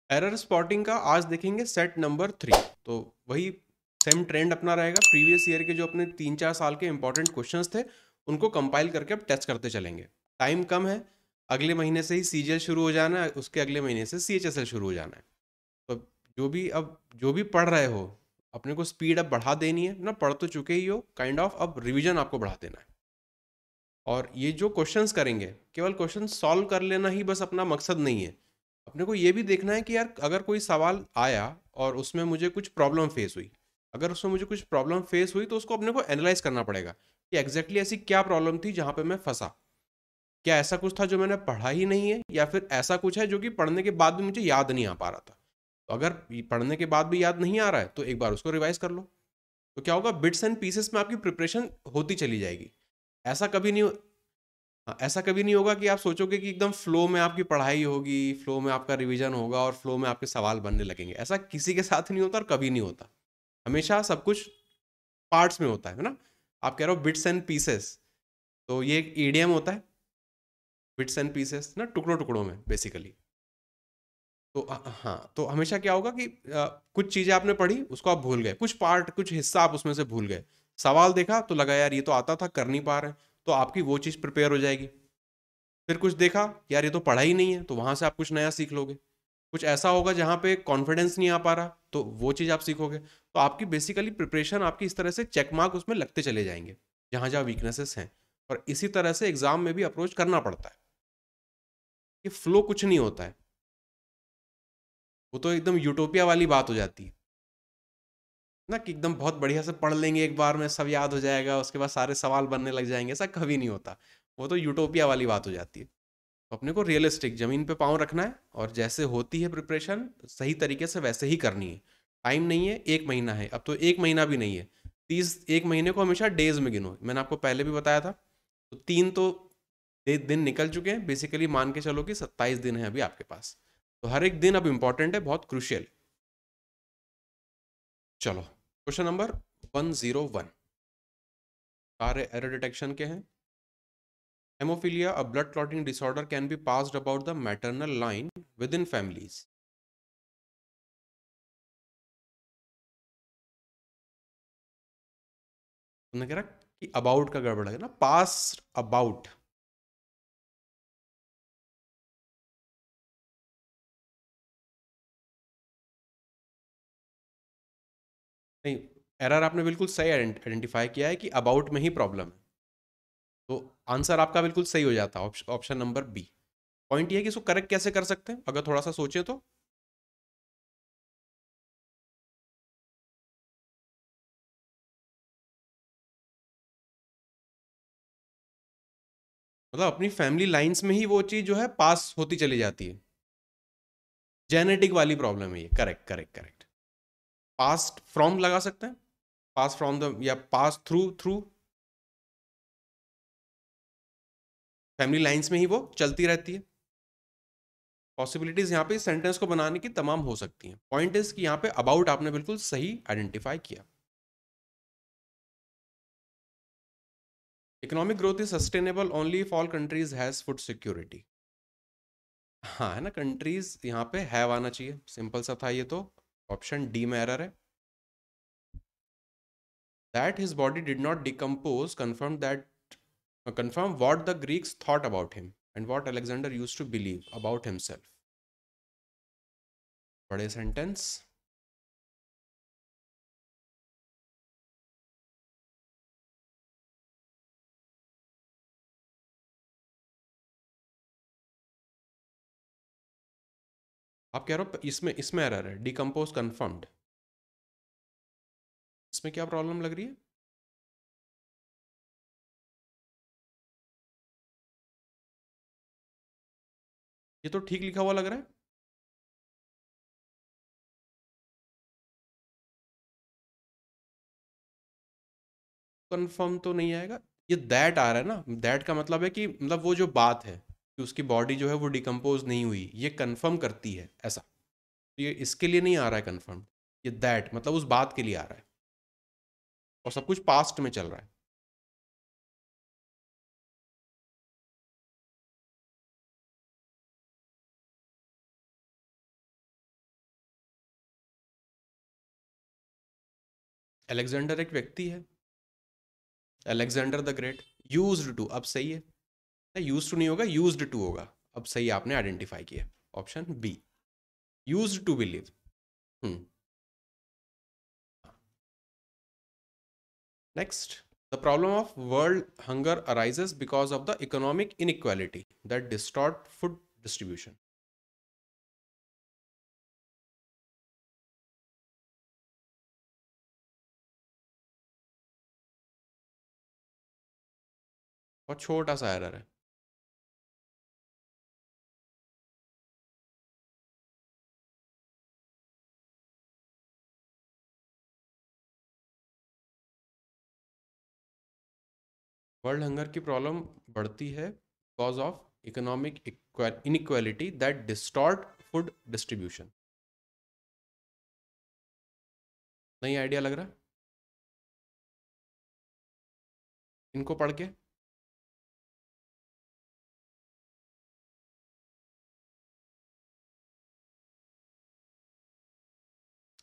Error spotting का आज देखेंगे सेट नंबर 3। तो वही सेम ट्रेंड अपना रहेगा। प्रीवियस ईयर के जो अपने 3-4 साल के इंपॉर्टेंट क्वेश्चंस थे उनको कंपाइल करके अब टेस्ट करते चलेंगे। टाइम कम है, अगले महीने से ही सीजीएल शुरू हो जाना है, उसके अगले महीने से सीएचएसएल शुरू हो जाना है। तो जो भी पढ़ रहे हो, अपने को स्पीड अब बढ़ा देनी है ना। पढ़ तो चुके ही हो काइंड ऑफ, अब रिवीजन आपको बढ़ा देना है। और ये जो क्वेश्चंस करेंगे, केवल क्वेश्चन सॉल्व कर लेना ही बस अपना मकसद नहीं है। अपने को ये भी देखना है कि यार अगर कोई सवाल आया और उसमें मुझे कुछ प्रॉब्लम फेस हुई, अगर उसमें मुझे कुछ प्रॉब्लम फेस हुई तो उसको अपने को एनालाइज करना पड़ेगा कि एग्जैक्टली ऐसी क्या प्रॉब्लम थी जहां पे मैं फंसा। क्या ऐसा कुछ था जो मैंने पढ़ा ही नहीं है, या फिर ऐसा कुछ है जो कि पढ़ने के बाद भी मुझे याद नहीं आ पा रहा था। तो अगर पढ़ने के बाद भी याद नहीं आ रहा है तो एक बार उसको रिवाइज कर लो। तो क्या होगा, बिट्स एंड पीसेस में आपकी प्रिपरेशन होती चली जाएगी। ऐसा कभी नहीं हाँ, ऐसा कभी नहीं होगा कि आप सोचोगे कि एकदम फ्लो में आपकी पढ़ाई होगी, फ्लो में आपका रिवीजन होगा और फ्लो में आपके सवाल बनने लगेंगे। ऐसा किसी के साथ नहीं होता और कभी नहीं होता। हमेशा सब कुछ पार्ट्स में होता है ना। आप कह रहे हो बिट्स एंड पीसेस, तो ये एक ईडियम होता है। बिट्स एंड पीसेस ना, टुकड़ों टुकड़ों में बेसिकली। तो हाँ, तो हमेशा क्या होगा कि कुछ चीजें आपने पढ़ी उसको आप भूल गए, कुछ पार्ट कुछ हिस्सा आप उसमें से भूल गए। सवाल देखा तो लगा यार ये तो आता था, कर नहीं पा रहे, तो आपकी वो चीज प्रिपेयर हो जाएगी। फिर कुछ देखा, यार ये तो पढ़ा ही नहीं है, तो वहां से आप कुछ नया सीख लोगे। कुछ ऐसा होगा जहां पे कॉन्फिडेंस नहीं आ पा रहा, तो वो चीज आप सीखोगे। तो आपकी बेसिकली प्रिपरेशन आपकी इस तरह से चेक मार्क उसमें लगते चले जाएंगे, जहां जहां वीकनेसेस हैं। और इसी तरह से एग्जाम में भी अप्रोच करना पड़ता है। कि फ्लो कुछ नहीं होता है, वो तो एकदम यूटोपिया वाली बात हो जाती है ना, कि एकदम बहुत बढ़िया से पढ़ लेंगे, एक बार में सब याद हो जाएगा, उसके बाद सारे सवाल बनने लग जाएंगे। ऐसा कभी नहीं होता। वो तो यूटोपिया वाली बात हो जाती है। तो अपने को रियलिस्टिक जमीन पे पाँव रखना है, और जैसे होती है प्रिपरेशन सही तरीके से वैसे ही करनी है। टाइम नहीं है, 1 महीना है, अब तो 1 महीना भी नहीं है। 1 महीने को हमेशा डेज में गिनो, मैंने आपको पहले भी बताया था। तो 3 तो दिन निकल चुके हैं, बेसिकली मान के चलो कि 27 दिन है अभी आपके पास। तो हर एक दिन अब इंपॉर्टेंट है, बहुत क्रुशियल। चलो, क्वेश्चन नंबर 101 सारे एरर डिटेक्शन के हैं। Haemophilia, a blood clotting disorder, can be passed about the maternal line within families. तुमने कह रहा कि अबाउट का गड़बड़ है ना, पास अबाउट। नहीं, एरर आपने बिल्कुल सही आइडेंटिफाई किया है कि अबाउट में ही प्रॉब्लम है। तो आंसर आपका बिल्कुल सही हो जाता है, ऑप्शन नंबर बी। पॉइंट ये है कि इसको करेक्ट कैसे कर सकते हैं, अगर थोड़ा सा सोचें तो। मतलब अपनी फैमिली लाइंस में ही वो चीज जो है पास होती चली जाती है। जेनेटिक वाली प्रॉब्लम है ये। Correct correct correct. Past from लगा सकते हैं, पास फ्रॉम द, या pass through through family lines में ही वो चलती रहती है। पॉसिबिलिटीज यहाँ पे सेंटेंस को बनाने की तमाम हो सकती हैं। पॉइंट इज कि यहाँ पे अबाउट आपने बिल्कुल सही आइडेंटिफाई किया। Economic growth is sustainable only if all countries has food security. हाँ है ना, कंट्रीज यहाँ पे हैव आना चाहिए, सिंपल सा था ये तो। ऑप्शन डी में एरर है। That his body did not decompose confirm what the Greeks thought about him and what Alexander used to believe about himself. बड़े सेंटेंस। आप कह रहे हो इसमें इसमें एरर है, डिकम्पोज कंफर्म्ड। इसमें क्या प्रॉब्लम लग रही है? ये तो ठीक लिखा हुआ लग रहा है। कंफर्म तो नहीं आएगा। ये दैट आ रहा है ना, दैट का मतलब है कि मतलब वो जो बात है कि उसकी बॉडी जो है वो डिकम्पोज नहीं हुई, ये कंफर्म करती है ऐसा। तो ये इसके लिए नहीं आ रहा है कंफर्म। ये दैट मतलब उस बात के लिए आ रहा है, और सब कुछ पास्ट में चल रहा है। अलेक्जेंडर एक व्यक्ति है, Alexander the great. Used to, अब सही है, यूज्ड टू नहीं होगा, यूज्ड टू होगा। अब सही आपने आइडेंटिफाई किया, option B, used to believe. Hmm. Next, the problem of world hunger arises because of the economic inequality that distort food distribution. बहुत छोटा सा एरर है। वर्ल्ड हंगर की प्रॉब्लम बढ़ती है because of economic inequality that distort food distribution. नहीं idea लग रहा इनको पढ़ के?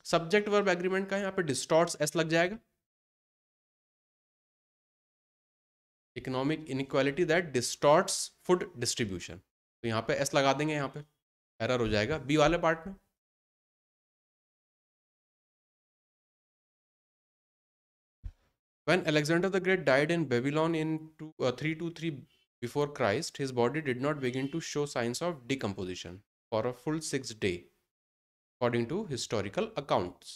सब्जेक्ट वर्ब एग्रीमेंट का यहाँ पे डिस्टॉर्ट्स एस लग जाएगा। Economic inequality that distorts food distribution, तो यहाँ पे एस लगा देंगे, यहाँ पे एरर हो जाएगा बी वाले पार्ट में। When Alexander the Great died in Babylon in 323 before Christ, his body did not begin to show signs of decomposition for a full 6 days, according to historical accounts.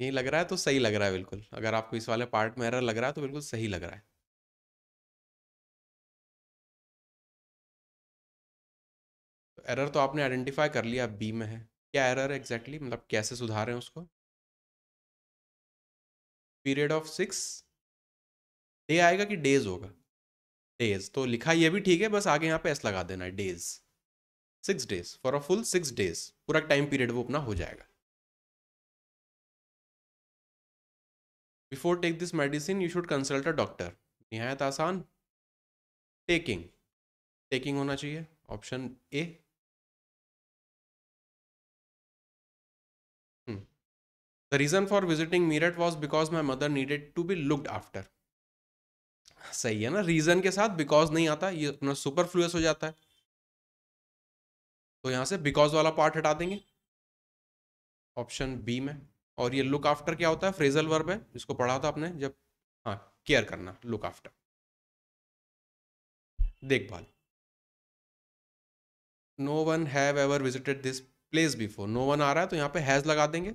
यही लग रहा है तो सही लग रहा है बिल्कुल। अगर आपको इस वाले पार्ट में एरर लग रहा है तो बिल्कुल सही लग रहा है। तो एरर तो आपने आइडेंटिफाई कर लिया, बी में है। क्या एरर है एग्जैक्टली, मतलब कैसे सुधारें उसको? पीरियड ऑफ 6 डे आएगा कि डेज होगा? डेज तो लिखा ये भी ठीक है, बस आगे यहाँ पे एस लगा देना है, days. 6 days, for a full 6 days, पूरा टाइम पीरियड वो अपना हो जाएगा। Before take this medicine you should consult a doctor. निहायत आसान। टेकिंग, टेकिंग होना चाहिए, option A. The reason for visiting Meerut was because my mother needed to be looked after. सही है ना, रीजन के साथ बिकॉज नहीं आता, ये अपना सुपरफ्लुअस हो जाता है, तो यहां से बिकॉज वाला पार्ट हटा देंगे, ऑप्शन बी में। और ये लुक आफ्टर क्या होता है? फ्रेजल वर्ब है, जिसको पढ़ा था आपने जब, हाँ, केयर करना, लुक आफ्टर, देखभाल। No one have ever visited this place before, no one आ रहा है तो यहाँ पे हैज लगा देंगे,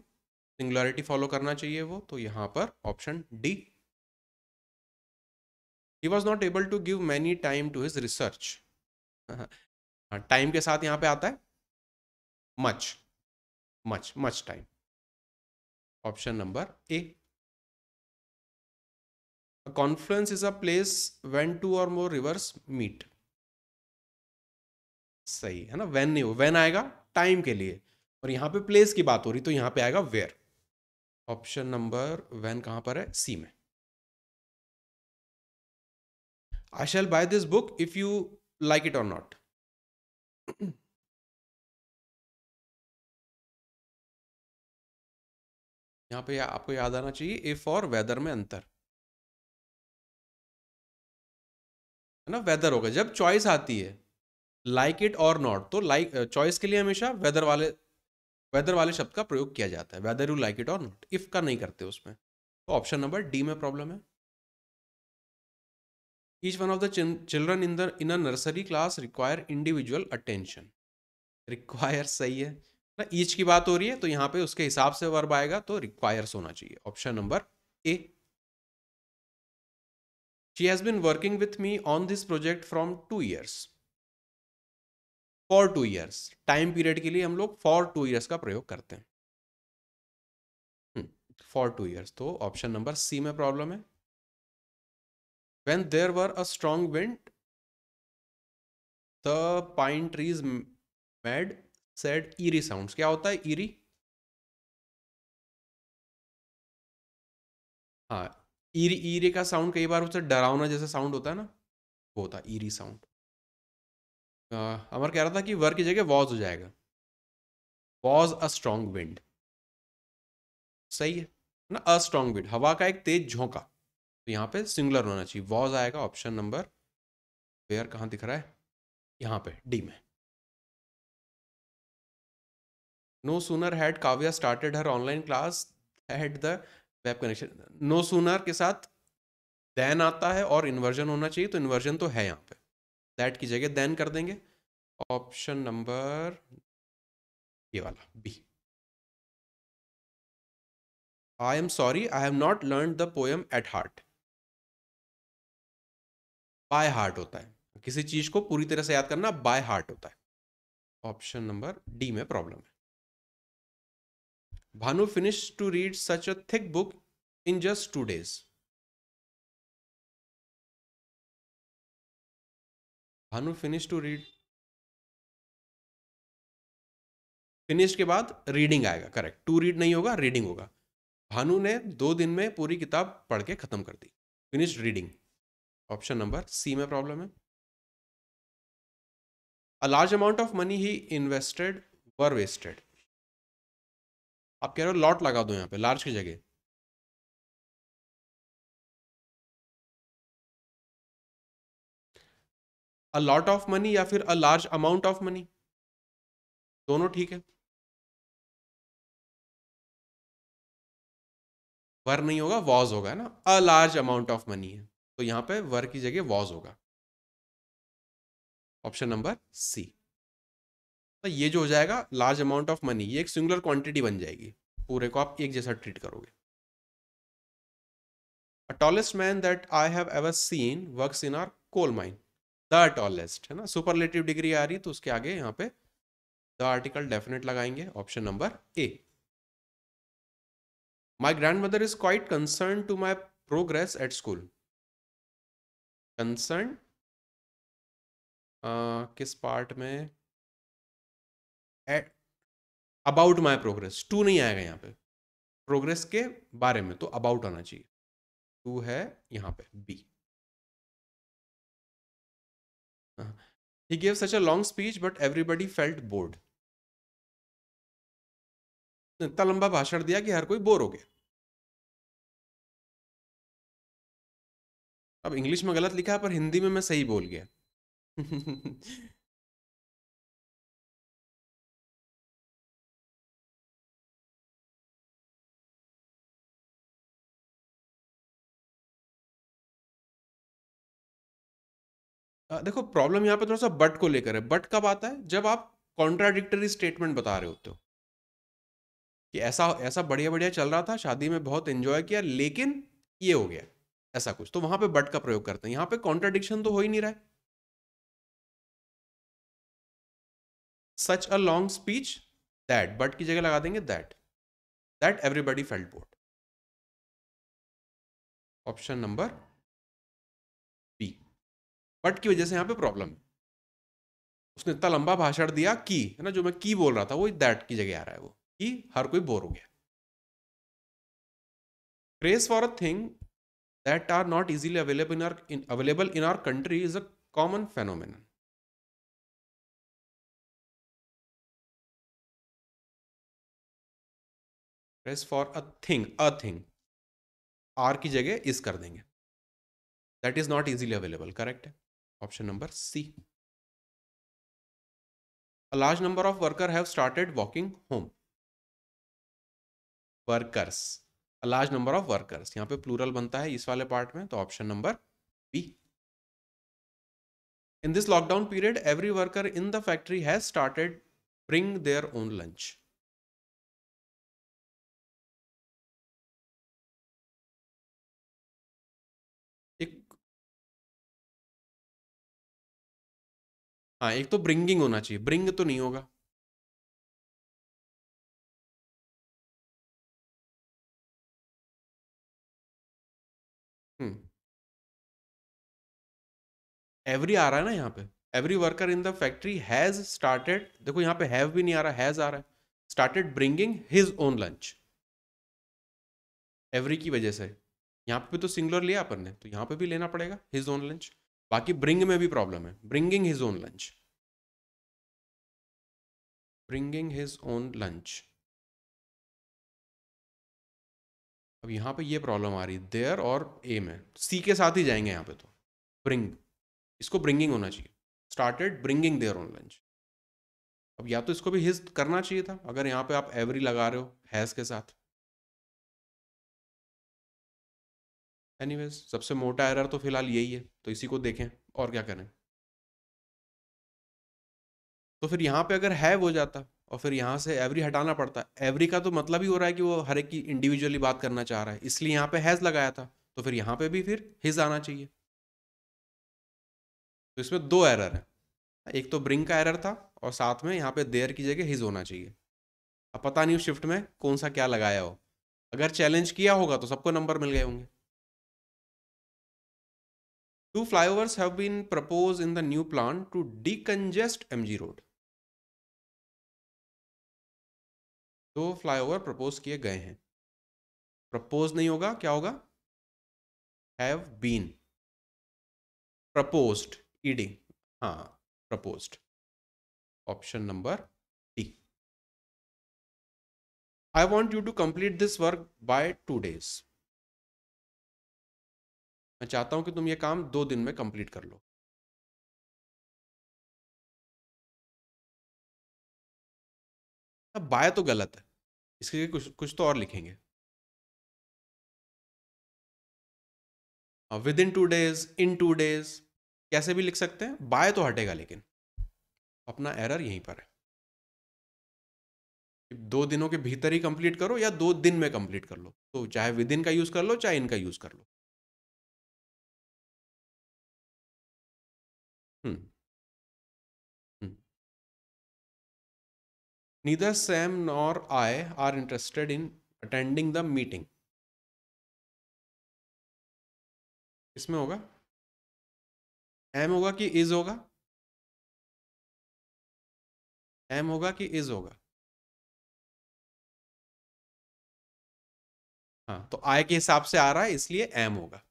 सिंगुलरिटी फॉलो करना चाहिए वो, तो यहाँ पर option D. He was not able to give many time to his research. Time के साथ यहाँ पे आता है much, much much time, option number A. Confluence is a place when two or more reverse meet. सही है ना, when नहीं हो, व्हेन आएगा टाइम के लिए, और यहाँ पे प्लेस की बात हो रही तो यहाँ पे आएगा वेयर। ऑप्शन नंबर व्हेन कहाँ पर है? सी में। I shall buy this book if you like it or not. यहाँ पे आपको याद आना चाहिए इफ और वेदर में अंतर है ना। वेदर होगा जब चॉइस आती है, लाइक इट और नॉट, तो लाइक चॉइस के लिए हमेशा वेदर वाले शब्द का प्रयोग किया जाता है, whether you like it or not, if का नहीं करते उसमें। तो ऑप्शन नंबर डी में प्रॉब्लम है। Each one of the children in a nursery class require individual attention. Require सही है ना, ईच की बात हो रही है तो यहाँ पे उसके हिसाब से वर्ब आएगा, तो रिक्वायर्स होना चाहिए, option number A. She has been working with me on this project from 2 years। For 2 years, time period के लिए हम लोग फॉर 2 years का प्रयोग करते हैं, फॉर 2 years, तो ऑप्शन नंबर सी में प्रॉब्लम है। When there were a strong wind the pine trees made sad eerie sounds. क्या होता है ईरी? हाँ, ईरी ईरे का साउंड कई बार उससे डरावना जैसा साउंड होता है ना, वो होता है ईरी साउंड। अमर कह रहा था कि वर की जगह वॉज हो जाएगा, वॉज अ स्ट्रॉन्ग विंड। सही है ना, अ स्ट्रॉन्ग विंड हवा का एक तेज झोंका, तो यहाँ पे सिंगुलर होना चाहिए, वॉज आएगा ऑप्शन नंबर, वेयर कहाँ दिख रहा है, यहाँ पे डी में। No sooner had Kavya started her online class had the web connection, no sooner के साथ देन आता है और इन्वर्जन होना चाहिए, तो इन्वर्जन तो है यहाँ पे, दैट की जगह देन कर देंगे, ऑप्शन नंबर ये वाला B. I am sorry I have not learn the poem at heart, by heart होता है, किसी चीज को पूरी तरह से याद करना बाय हार्ट होता है, ऑप्शन नंबर डी में प्रॉब्लम है। Bhanu finish to read such a thick book in just 2 days, Bhanu finish to read, finish के बाद रीडिंग आएगा, करेक्ट, टू रीड नहीं होगा, रीडिंग होगा। भानु ने 2 दिन में पूरी किताब पढ़ के खत्म कर दी, finish reading, option number C में प्रॉब्लम है। A large amount of money he invested were wasted, आप कह रहे हो लॉट लगा दो यहाँ पे लार्ज की जगह, अ लॉट ऑफ मनी या फिर अ लार्ज अमाउंट ऑफ मनी, दोनों ठीक है। वर नहीं होगा, वॉज होगा, है ना, अ लार्ज अमाउंट ऑफ मनी है, तो यहाँ पे वर की जगह वॉज होगा, ऑप्शन नंबर सी। तो ये जो हो जाएगा लार्ज अमाउंट ऑफ मनी, ये एक सिंगुलर क्वांटिटी बन जाएगी, पूरे को आप एक जैसा ट्रीट करोगे। A tallest man that I have ever seen works in our coal mine, the tallest है ना, सुपरलेटिव डिग्री आ रही तो उसके आगे यहाँ पे द आर्टिकल डेफिनेट लगाएंगे, option number A. My grandmother is quite concern to my progress at school, concern किस पार्ट में, अबाउट माई प्रोग्रेस, टू नहीं आएगा यहाँ पे, प्रोग्रेस के बारे में तो अबाउट आना चाहिए, टू है यहाँ पे B. He gave such a long speech but everybody felt bored, इतना लंबा भाषण दिया कि हर कोई बोर हो गया। अब इंग्लिश में गलत लिखा है पर हिंदी में मैं सही बोल गया। देखो प्रॉब्लम यहाँ पे थोड़ा सा बट को लेकर है, बट कब आता है जब आप कॉन्ट्राडिक्टरी स्टेटमेंट बता रहे होते हो, कि ऐसा ऐसा बढ़िया बढ़िया चल रहा था, शादी में बहुत एंजॉय किया, लेकिन ये हो गया, ऐसा कुछ, तो वहां पे बट का प्रयोग करते हैं, यहाँ पे कॉन्ट्राडिक्शन तो हो ही नहीं रहा है। Such a long speech that, but की जगह लगा देंगे that everybody felt bored, option number B. But की वजह से यहाँ पे प्रॉब्लम है, उसने इतना लंबा भाषण दिया की, है ना, जो मैं की बोल रहा था वो दैट की जगह आ रहा है, वो कि हर कोई बोर हो गया। Craze for a thing that are not easily available in our country is a common phenomenon. Press for a thing, R की जगह is कर देंगे, that is not easily available, correct है, option number C. A large number of workers have started walking home, workers, a large number of workers, यहाँ पे plural बनता है इस वाले पार्ट में, तो option number B. In this lockdown period, every worker in the factory has started bring their own lunch. एक, हाँ एक तो ब्रिंगिंग होना चाहिए, ब्रिंग तो नहीं होगा, एवरी आ रहा है ना यहाँ पे, every worker in the factory has started, देखो यहाँ पे हैव भी नहीं आ रहा, हैज आ रहा है, started bringing his own lunch, every की वजह से, यहाँ पे तो सिंगुलर लिया अपन ने, तो यहाँ पे भी लेना पड़ेगा हिज ओन लंच। बाकी ब्रिंग में भी प्रॉब्लम है, bringing his own lunch, bringing his own lunch. अब यहाँ पे ये प्रॉब्लम आ रही है, देयर और ए में, सी के साथ ही जाएंगे यहाँ पे, तो ब्रिंग, इसको ब्रिंगिंग होना चाहिए, started bringing their own lunch. अब या तो इसको भी हिज करना चाहिए था, अगर यहाँ पे आप एवरी लगा रहे हो हैज के साथ। एनीवेज, सबसे मोटा एरर तो फिलहाल यही है, तो इसी को देखें और क्या करें। तो फिर यहाँ पे अगर हैव हो जाता और फिर यहाँ से एवरी हटाना पड़ता, एवरी का तो मतलब ही हो रहा है कि वो हर एक की इंडिविजुअली बात करना चाह रहा है, इसलिए यहाँ पे हैज लगाया था, तो फिर यहाँ पे भी फिर हिज आना चाहिए। तो इसमें दो एरर है, एक तो ब्रिंग का एरर था और साथ में यहाँ पे देयर की जगह हिज होना चाहिए। अब पता नहीं उस शिफ्ट में कौन सा क्या लगाया हो, अगर चैलेंज किया होगा तो सबको नंबर मिल गए होंगे। Two flyovers have been proposed in the new plan to decongest MG Road. दो फ्लाईओवर प्रपोज किए गए हैं, प्रपोज नहीं होगा, क्या होगा, हैव बीन प्रपोज्ड, ईडी, हाँ proposed, option number D. I want you to complete this work by 2 days। मैं चाहता हूं कि तुम ये काम 2 दिन में कंप्लीट कर लो। अब बाय तो गलत है, इसके लिए कुछ कुछ तो और लिखेंगे, with in 2 days, in 2 days, कैसे भी लिख सकते हैं, बाय तो हटेगा, लेकिन अपना एरर यहीं पर है, 2 दिनों के भीतर ही कंप्लीट करो या 2 दिन में कंप्लीट कर लो, तो चाहे विद इन का यूज कर लो चाहे इनका यूज कर लो। Hmm hmm. Neither Sam nor I are interested in attending the meeting, इसमें होगा एम होगा कि इज होगा, एम होगा कि इज होगा, हाँ तो आई के हिसाब से आ रहा है इसलिए एम होगा।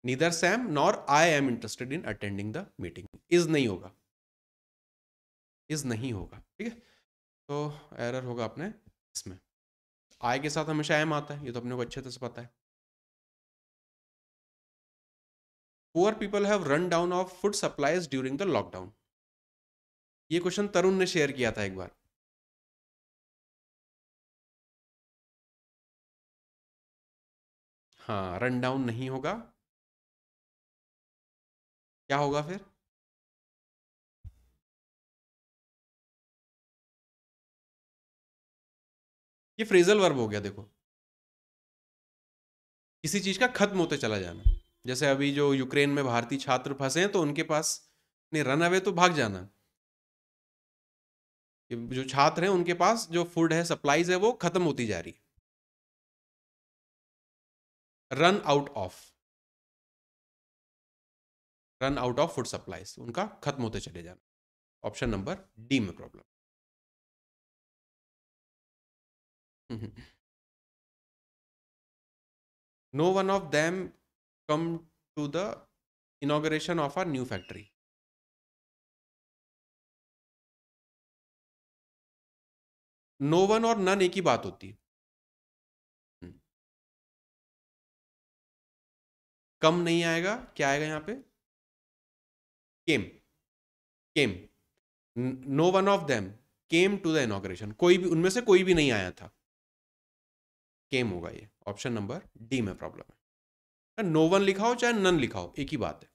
Neither Sam nor I am interested in attending the meeting, is नहीं होगा, इज नहीं होगा, ठीक है। तो एरर होगा अपने इसमें, आई के साथ हमेशा एम आता है, ये तो अपने को अच्छे से पता है। Poor people have run down of food supplies during the lockdown, ये क्वेश्चन तरुण ने शेयर किया था एक बार। हाँ, रन डाउन नहीं होगा, क्या होगा फिर, ये फ्रेजल वर्ब हो गया, देखो किसी चीज का खत्म होते चला जाना, जैसे अभी जो यूक्रेन में भारतीय छात्र फंसे हैं तो उनके पास नहीं, रन अवे तो भाग जाना, जो छात्र हैं उनके पास जो फूड है, सप्लाईज है, वो खत्म होती जा रही है, run out of food supplies, उनका खत्म होते चले जाना, ऑप्शन नंबर डी में problem. No one of them come to the inauguration of our new factory, no one or none एक ही बात होती है, कम नहीं आएगा, क्या आएगा यहाँ पे, came, came, no one of them came to the inauguration, कोई भी उनमें से कोई भी नहीं आया था, केम होगा, ये ऑप्शन नंबर डी में प्रॉब्लम है। नो वन लिखा हो चाहे नन लिखा हो एक ही बात है।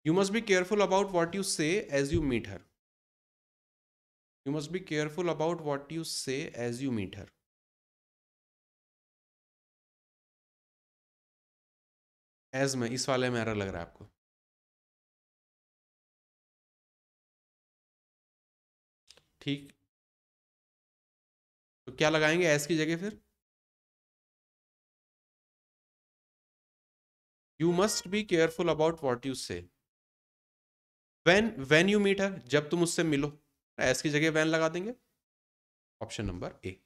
You must be careful about what you say as you meet her, you must be careful about what you say as you meet her, as में इस वाले में एरर लग रहा है आपको, ठीक, तो क्या लगाएंगे एज की जगह फिर, you must be careful about what you से, वेन यू मीट हर, जब तुम उससे मिलो, एस की जगह वैन लगा देंगे, option number A.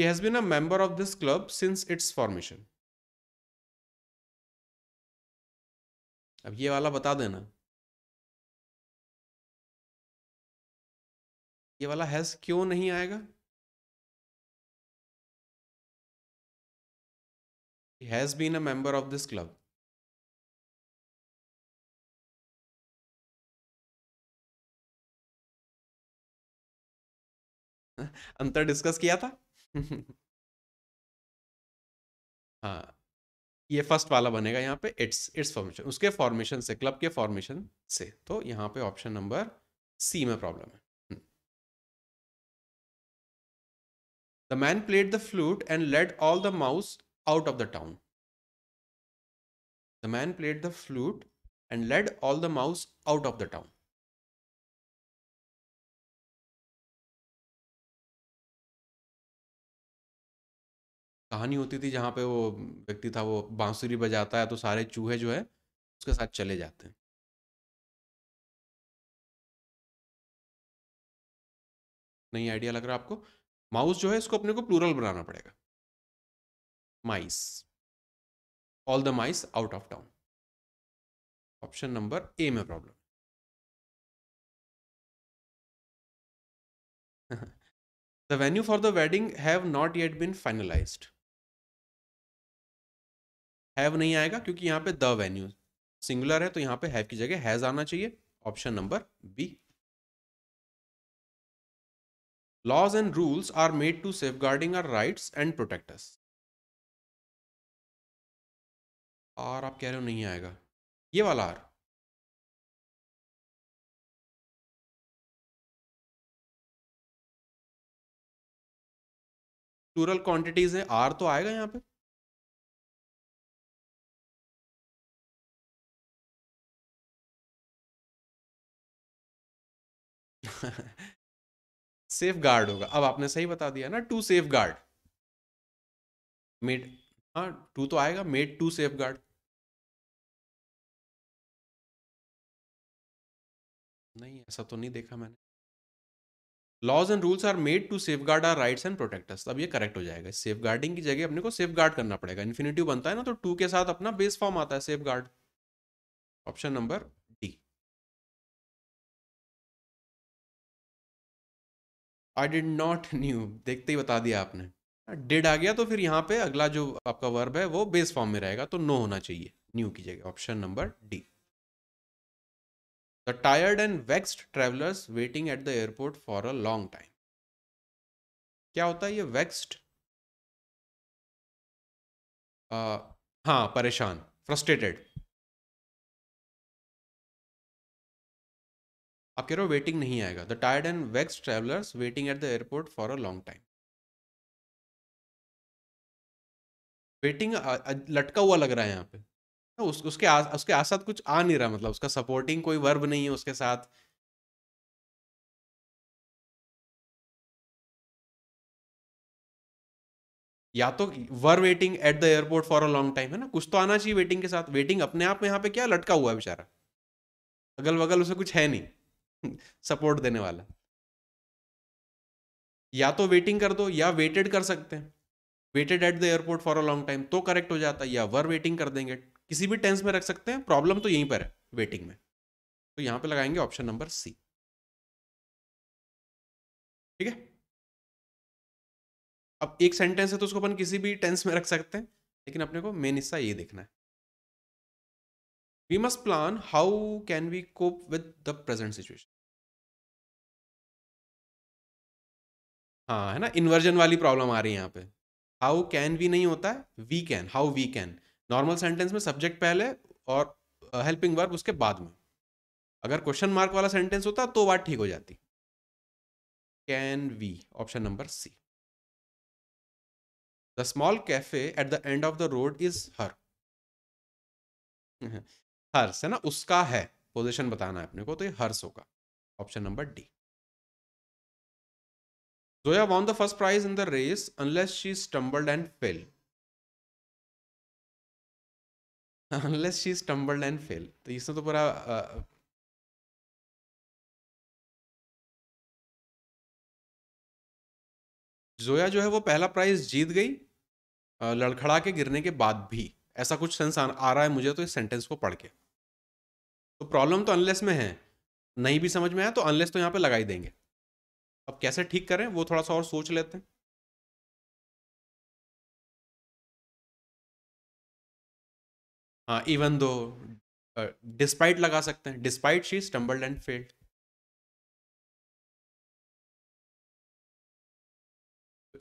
She has been a member of this club since its formation. अब ये वाला बता देना, ये वाला हैज क्यों नहीं आएगा? He has been a member of this club. अंतर डिस्कस किया था। हाँ, ये फर्स्ट वाला बनेगा यहाँ पे, इट्स फॉर्मेशन, उसके फॉर्मेशन से, क्लब के फॉर्मेशन से। तो यहाँ पे ऑप्शन नंबर सी में प्रॉब्लम है। The man played the flute and led all the mouse out of the town. The man played the flute and led all the mouse out of the town. कहानी होती थी जहाँ पे वो व्यक्ति था, वो बांसुरी बजाता है तो सारे चूहे जो है उसके साथ चले जाते हैं। नहीं आइडिया लग रहा आपको? माउस जो है इसको अपने को प्लूरल बनाना पड़ेगा, mice, all the mice out of town. Option number A में problem. The venue for the wedding have not yet been finalised. Have नहीं आएगा क्योंकि यहाँ पे द वेन्यू सिंगुलर है, तो यहाँ पे हैव की जगह हैज आना चाहिए। Option number B. Laws and rules are made to safeguarding our rights and protect us. और आप कह रहे हो नहीं आएगा, ये वाला आर। प्लूरल क्वांटिटीज है, आर तो आएगा यहाँ पे। सेफ गार्ड होगा, अब आपने सही बता दिया ना, टू सेफ गार्ड। मेड, हाँ टू तो आएगा, मेड टू सेफ गार्ड। नहीं ऐसा तो नहीं देखा मैंने। Laws and rules are made to safeguard our rights and protect us, अब ये करेक्ट हो जाएगा। सेफ गार्डिंग की जगह अपने को सेफ गार्ड करना पड़ेगा, इन्फिनेटिव बनता है ना, तो टू के साथ अपना बेस फॉर्म आता है safe guard. Option number D. I did not new, देखते ही बता दिया आपने। डिड आ गया तो फिर यहाँ पे अगला जो आपका वर्ब है वो बेस फॉर्म में रहेगा, तो नो होना चाहिए न्यू की जगह। Option number D. The tired and vexed travellers waiting eight the airport for a long time. क्या होता है ये वेक्स्ड? हाँ परेशान, फ्रस्ट्रेटेड। आप कह रहे हो वेटिंग नहीं आएगा। The tired and vexed travellers waiting eight the airport for a long time. Waiting लटका हुआ लग रहा है यहाँ पे, तो उसके आस साथ कुछ आ नहीं रहा, मतलब उसका सपोर्टिंग कोई वर्ब नहीं है उसके साथ। या तो were waiting eight the airport for a long time है ना, कुछ तो आना चाहिए वेटिंग के साथ। वेटिंग अपने आप में यहाँ पे क्या लटका हुआ है बेचारा, अगल बगल उसे कुछ है नहीं सपोर्ट देने वाला। या तो वेटिंग कर दो या वेटेड कर सकते हैं, waited at the airport for a long time तो करेक्ट हो जाता है, या वर वेटिंग कर देंगे, किसी भी टेंस में रख सकते हैं। प्रॉब्लम तो यहीं पर है वेटिंग में, तो यहाँ पे लगाएंगे ऑप्शन नंबर सी। ठीक है, अब एक सेंटेंस है तो उसको अपन किसी भी टेंस में रख सकते हैं, लेकिन अपने को मेन हिस्सा ये देखना है। We must plan how can we cope with the present situation. हाँ है ना, इन्वर्जन वाली प्रॉब्लम आ रही है यहाँ पे। हाउ कैन वी नहीं होता है we can, how we can. Normal sentence में सब्जेक्ट पहले और हेल्पिंग वर्ब उसके बाद में। अगर क्वेश्चन मार्क वाला सेंटेंस होता तो बात ठीक हो जाती। Can we, option number C. The small cafe at the end of the road is her. Hers है ना, उसका है, पोजीशन बताना है अपने को, तो ये हर्स होगा। Option number D. Zoya won the first prize in the race unless she stumbled and fell. unless she stumbled and fell, तो इसमें तो पूरा जोया जो है वो पहला प्राइज जीत गई लड़खड़ा के गिरने के बाद भी। ऐसा कुछ सेंस आ रहा है मुझे तो इस सेंटेंस को पढ़ के। तो प्रॉब्लम तो अनलेस में है, नहीं भी समझ में आया तो अनलेस तो यहाँ पे लगा ही देंगे। अब कैसे ठीक करें वो थोड़ा सा और सोच लेते हैं। हाँ, इवन दो, डिस्पाइट लगा सकते हैं, despite she stumbled and failed.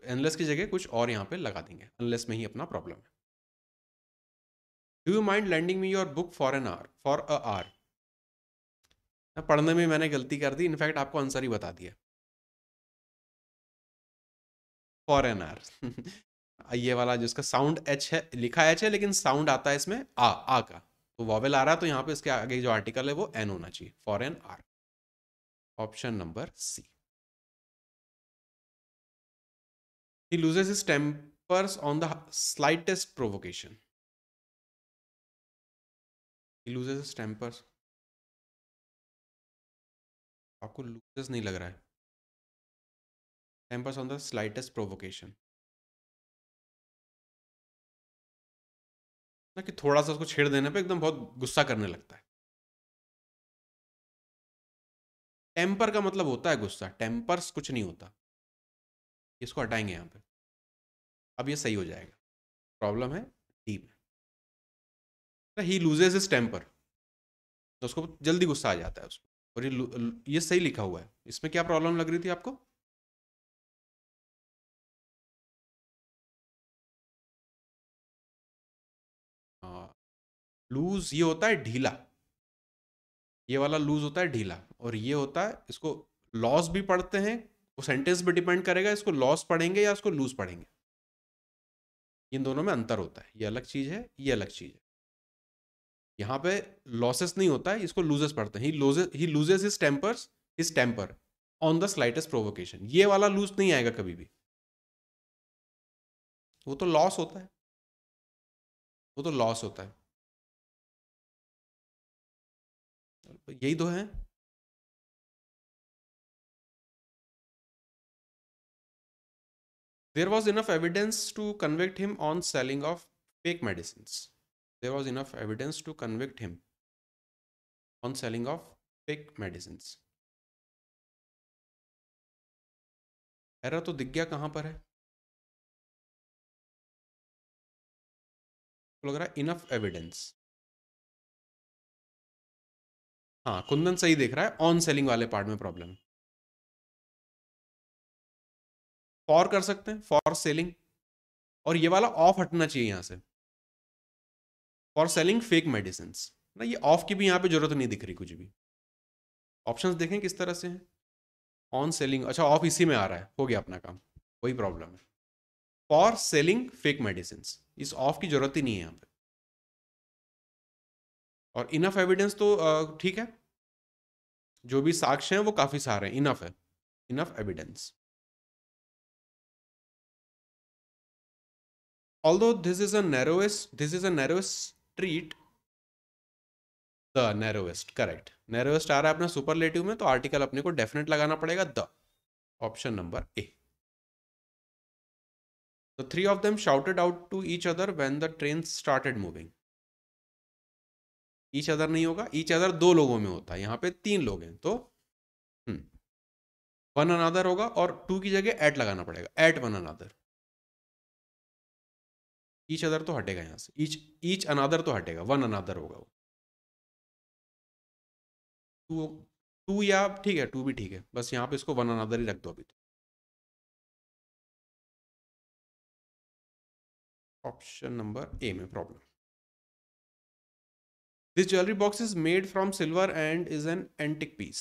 Unless की जगह कुछ और यहाँ पे लगा देंगे, अनलेस में ही अपना प्रॉब्लम है। Do you mind landing me your book for an hour, for a hour. पढ़ने में मैंने गलती कर दी, इनफैक्ट आपको आंसर ही बता दिया, फॉर एन आवर। ये वाला जिसका साउंड एच है, लिखा एच है लेकिन साउंड आता है इसमें आ का, तो वॉवेल आ रहा है, तो यहाँ पे इसके आगे जो आर्टिकल है वो एन होना चाहिए, for an hour. Option number C. He loses his tempers on the slightest provocation. He loses his tempers, आपको लूजेस नहीं लग रहा है, tempers on the slightest provocation, ना कि थोड़ा सा उसको छेड़ देने पे एकदम बहुत गुस्सा करने लगता है। टेम्पर का मतलब होता है गुस्सा, टेम्पर्स कुछ नहीं होता। इसको हटाएंगे यहाँ पे, अब ये सही हो जाएगा। प्रॉब्लम है डी में, ही लूजेस हिज टेम्पर, तो उसको जल्दी गुस्सा आ जाता है उसको। और ये सही लिखा हुआ है, इसमें क्या प्रॉब्लम लग रही थी आपको? हाँ, लूज ये होता है ढीला, ये वाला लूज होता है ढीला, और ये होता है, इसको लॉस भी पढ़ते हैं, वो सेंटेंस पे डिपेंड करेगा इसको लॉस पढ़ेंगे या इसको लूज पढ़ेंगे। इन दोनों में अंतर होता है, ये अलग चीज है, ये अलग चीज है। यहाँ पे लॉसेस नहीं होता है, इसको लूजेस पढ़ते हैं। He loses his temper on the slightest provocation, ये वाला लूज नहीं आएगा कभी भी, वो तो लॉस होता है, वो तो लॉस होता है। यही तो है। There was enough evidence to convict him on selling of fake medicines. There was enough evidence to convict him on selling of fake medicines. Error तो दिख गया कहाँ पर है, तो लग रहा है इनफ एविडेंस। हाँ, कुंदन सही देख रहा है, ऑन सेलिंग वाले पार्ट में प्रॉब्लम है। फॉर कर सकते हैं, फॉर सेलिंग, और ये वाला ऑफ हटना चाहिए यहाँ से, फॉर सेलिंग फेक मेडिसिन ना, ये ऑफ की भी यहाँ पे जरूरत नहीं दिख रही कुछ भी। ऑप्शंस देखें किस तरह से हैं। ऑन सेलिंग, अच्छा ऑफ इसी में आ रहा है, हो गया अपना काम, वही प्रॉब्लम है। फॉर सेलिंग फेक मेडिसिन, इस ऑफ की जरूरत ही नहीं है यहाँ पे। और इनफ एविडेंस तो ठीक है, जो भी साक्ष्य हैं वो काफी सारे हैं, इनफ है, enough evidence. Although this is a narrowest street, the narrowest, correct, narrowest आ रहा है अपना सुपरलेटिव में, तो आर्टिकल अपने को डेफिनेट लगाना पड़ेगा the, option number A. The three of them shouted out to each other when the train started moving. Each other नहीं होगा, each other दो लोगों में होता है, यहाँ पे तीन लोग हैं, तो वन अनदर होगा, और टू की जगह एट लगाना पड़ेगा, at one another. Each other तो हटेगा यहाँ से, ईच अनदर तो हटेगा, वन अनदर होगा वो। टू, टू या ठीक है, टू भी ठीक है, बस यहाँ पे इसको वन अनदर ही रख दो अभी तो। ऑप्शन नंबर ए में problem. This jewellery box is made from silver and is an antique piece.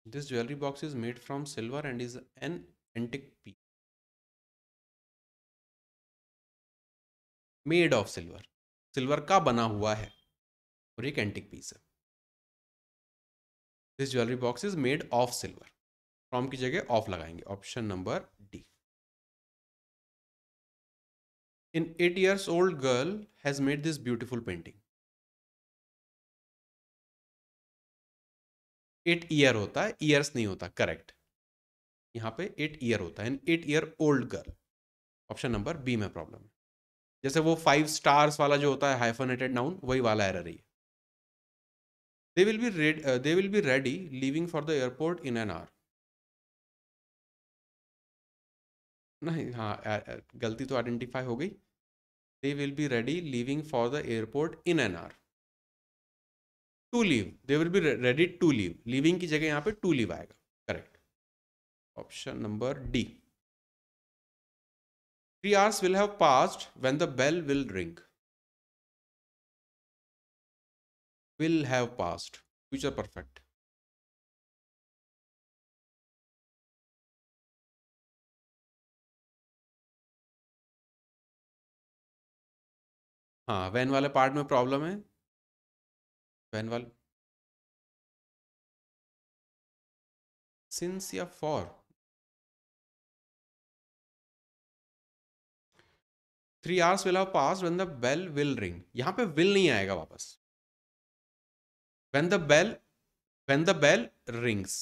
This jewellery box is made from silver and is an antique piece. Made of silver, silver का बना हुआ है, और एक antique piece है। This jewellery box is made of silver, from की जगह of लगाएंगे, option number D. In 8 years old girl has made this beautiful painting. 8 year होता है, ईयर्स नहीं होता, करेक्ट। यहाँ पे 8 ईयर होता है, 8 year old girl. Option number B में प्रॉब्लम है। जैसे वो 5 स्टार्स वाला जो होता है हाइफनेटेड नाउन, वही वाला एरर है। They will be ready leaving for the airport in an hour. नहीं, हाँ, गलती तो आइडेंटिफाई हो गई। They will be ready leaving for the airport in an hour. To leave, they will be ready to leave. Leaving की जगह यहाँ पे to leave आएगा, correct. Option number D. 3 hours will have passed when the bell will ring. Will have passed, future perfect। हाँ, when वाले part में problem है। when वाले since या for। 3 hours will have passed when the bell will ring, यहाँ पे will नहीं आएगा वापस। when the bell when the bell rings।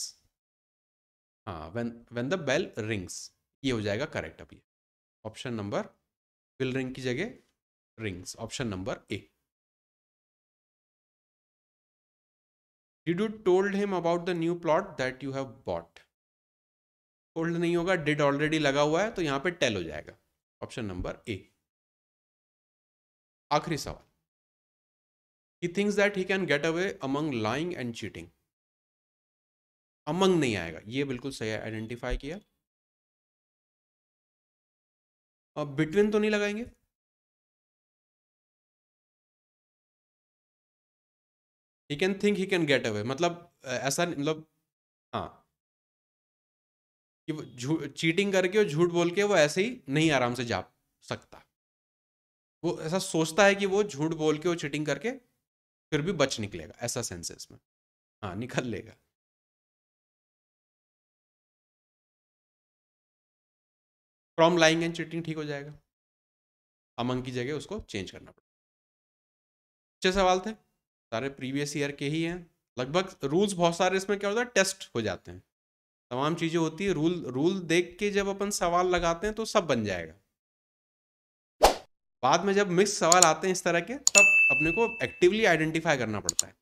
हाँ, when the bell rings, ये हो जाएगा करेक्ट अभी। ऑप्शन नंबर will ring की जगह rings, option number A. Did you told him about the new plot that you have bought? told नहीं होगा, did already लगा हुआ है, तो यहाँ पे tell हो जाएगा, ऑप्शन नंबर ए। आखिरी सवाल। He thinks that he can get away among lying and cheating। Among नहीं आएगा, ये बिल्कुल सही आइडेंटिफाई किया। अब बिटवीन तो नहीं लगाएंगे। He can think he can get away, मतलब ऐसा, मतलब हाँ, कि वो चीटिंग करके और झूठ बोल के वो ऐसे ही नहीं आराम से जा सकता। वो ऐसा सोचता है कि वो झूठ बोल के वो चीटिंग करके फिर भी बच निकलेगा, ऐसा सेंस है इसमें। हाँ, निकल लेगा। फ्रॉम लाइंग एंड चीटिंग ठीक हो जाएगा, अमंग की जगह उसको चेंज करना पड़ेगा। अच्छे सवाल थे, सारे प्रीवियस ईयर के ही हैं लगभग। रूल्स बहुत सारे इसमें क्या होता है, टेस्ट हो जाते हैं, तमाम चीजें होती है। रूल देख के जब अपन सवाल लगाते हैं तो सब बन जाएगा। बाद में जब मिक्स सवाल आते हैं इस तरह के, तब अपने को एक्टिवली आइडेंटिफाई करना पड़ता है।